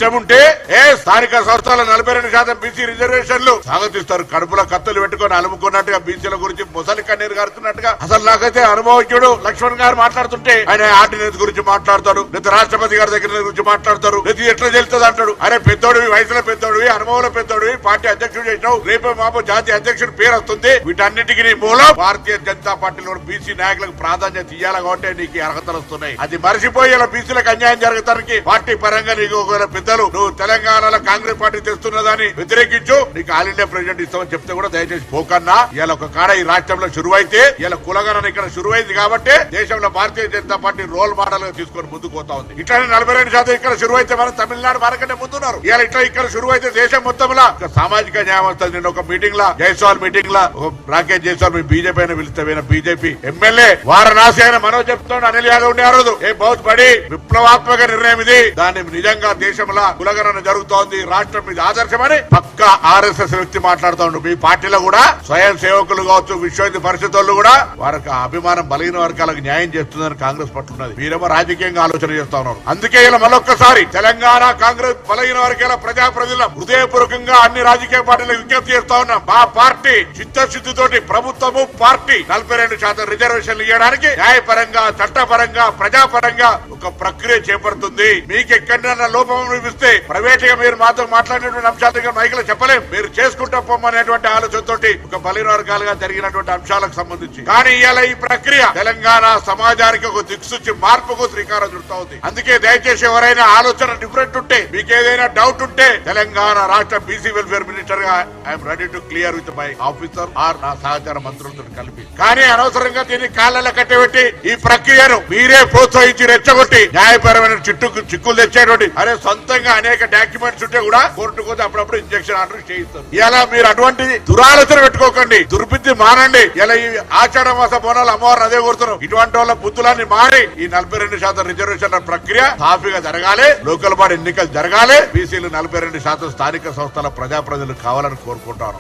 ఇష్టం ఉంటే స్థానిక సంస్థల 42% బీసీ రిజర్వేషన్లు స్వాగతిస్తారు. కడుపులో కత్తులు పెట్టుకుని అలుముకున్నట్టుగా బీసీల గురించి ముసలి కన్నీరు గారుతున్నట్టుగా. అసలు నాకైతే అనుభవజ్ఞుడు లక్ష్మణ్ గారు మాట్లాడుతుంటే ఆయన ఆర్డినెన్స్ గురించి మాట్లాడతాడు, లేదా రాష్ట్రపతి గారి దగ్గర గురించి మాట్లాడతారు, లేదా ఎట్లా తెలుస్తుంది అంటాడు. అరే పెద్దోడివి, వయసులో పెద్దోడివి, అనుభవంలో పెద్దోడివి, పార్టీ అధ్యక్షుడు చేసినావు, రేపే మాపో జాతీయ అధ్యక్షుడు పేరు వస్తుంది. వీటన్నిటికీ మూలం భారతీయ జనతా పార్టీలో బీసీ నాయకులకు ప్రాధాన్యత ఇయ్యాలి కాబట్టి నీకు అర్హతలు వస్తున్నాయి. అది మర్చిపోయి ఇలా బీసీలకు అన్యాయం జరుగుతానికి పార్టీ పరంగా నీకు ఒకవేళ పెద్దలు నువ్వు తెలంగాణలో కాంగ్రెస్ పార్టీ తెస్తున్నదని వ్యతిరేకించు, నీకు ఆల్ ఇండియా ప్రెసిడెంట్ ఇస్తామని చెప్తే కూడా దయచేసి పోకన్నా. ఇలా ఒక కాడ ఈ రాష్ట్రంలో శురువైతే ఇలా కులగణన ఇక్కడ శురువైంది కాబట్టి దేశంలో Bharatiya Janata party role model గా తీసుకొని ముందుకు పోతా ఉంది. ఇట్లానే 42% ఇక్కడ శురువైతే మనం తమిళనాడు మనకంటే ముందున్నారు. ఇలా ఇట్లా ఇక్కడ శురువైతే దేశం మొత్తంలో సామాజిక న్యాయం వస్తుంది. నేను ఒక మీటింగ్ లా జైస్వాల్ మీటింగ్ లా రాకేష్ జైస్వాల్ మీ బీజేపీ అయినా పిలిస్తే బీజేపీ ఎమ్మెల్యే వారణాసి అయిన మనోజ్ చెప్తున్నాడు, అనిల్ యాదవ్ ఉండే ఆ రోజు బహుత్ బడి విప్లవాత్మక నిర్ణయం ఇది. దాన్ని నిజంగా దేశంలో కులగణన జరుగుతోంది, రాష్ట్రం మీద ఆదర్శమని పక్క ఆర్ఎస్ఎస్ వ్యక్తి మాట్లాడుతూ ఉండు. మీ పార్టీలో కూడా స్వయం సేవకులు కావచ్చు, విశ్వ హిందూ పరిషత్ వాళ్ళు కూడా వారికి అభిమానం బలహీన వర్గాలకు న్యాయం చేస్తుందని కాంగ్రెస్ పట్ల ఉన్నది. మీరేమో రాజకీయంగా ఆలోచన చేస్తా ఉన్నారు. అందుకే ఇలా మరొక్కసారి తెలంగాణ కాంగ్రెస్ బలహీన వర్గాల ప్రజాప్రతినిధుల హృదయపూర్వకంగా అన్ని రాజకీయ పార్టీలకు విజ్ఞప్తి చేస్తా ఉన్నాం. మా పార్టీ చిత్తశుద్ధితోటి ప్రభుత్వము పార్టీ 42% రిజర్వేషన్లు ఇవ్వడానికి న్యాయపరంగా, చట్టపరంగా, ప్రజాపరంగా ఒక ప్రక్రియ చేపడుతుంది. మీకు ఎక్కడైనా లోపం అనిపిస్తే ప్రైవేట్ గా మీరు మాతో మాట్లాడినటువంటి అంశాల దగ్గర మైకులు చెప్పలేం, మీరు చేసుకుంటా పోమనేటువంటి ఆలోచనతో ఒక బలహీన వర్గాలుగా జరిగినటువంటి అంశాలకు సంబంధించి. కానీ ఇవాళ ఈ ప్రక్రియ తెలంగాణ సమాజానికి ఒక దిక్సూచి మార్పుకు శ్రీకారం చుడతా ఉంది. అందుకే దయచేసి ఎవరైనా ఆలోచన డిఫరెంట్ ఉంటే, మీకు ఏదైనా డౌట్ ఉంటే తెలంగాణ రాష్ట్ర బీసీ వెల్ఫేర్ మినిస్టర్ గా I'm ready to clear with my officer or నా సహచార మంత్రులతో కలిపి. కానీ అనవసరంగా దీన్ని కాళ్ళ కట్టబెట్టి ఈ ప్రక్రియను మీరే ప్రోత్సహించి రెచ్చగొట్టి న్యాయపరమైన చిక్కులు తెచ్చేటువంటి అరే సొంతంగా అనేక డాక్యుమెంట్స్ ఉంటే కూడా కోర్టుకు పోతే అప్పుడప్పుడు ఇంజక్షన్ ఆర్డర్ చేయిస్తారు. ఇలా మీరు అటువంటి దురాలోచన పెట్టుకోకండి, దుర్బుద్ధి మానండి. ఇలా ఈ ఆషాఢ మాస బోనాలు అమ్మవారిని అదే కోరుతున్నాం. ఇటువంటి వాళ్ళ బుద్ధులన్నీ మారి ఈ 42% రిజర్వేషన్ల ప్రక్రియ సాఫీగా జరగాలి, లోకల్ బాడీ ఎన్నికలు జరగాలి, బీసీలు 42% స్థానిక సంస్థల ప్రజాప్రతినిధులు కావాలని కోరుకుంటాను.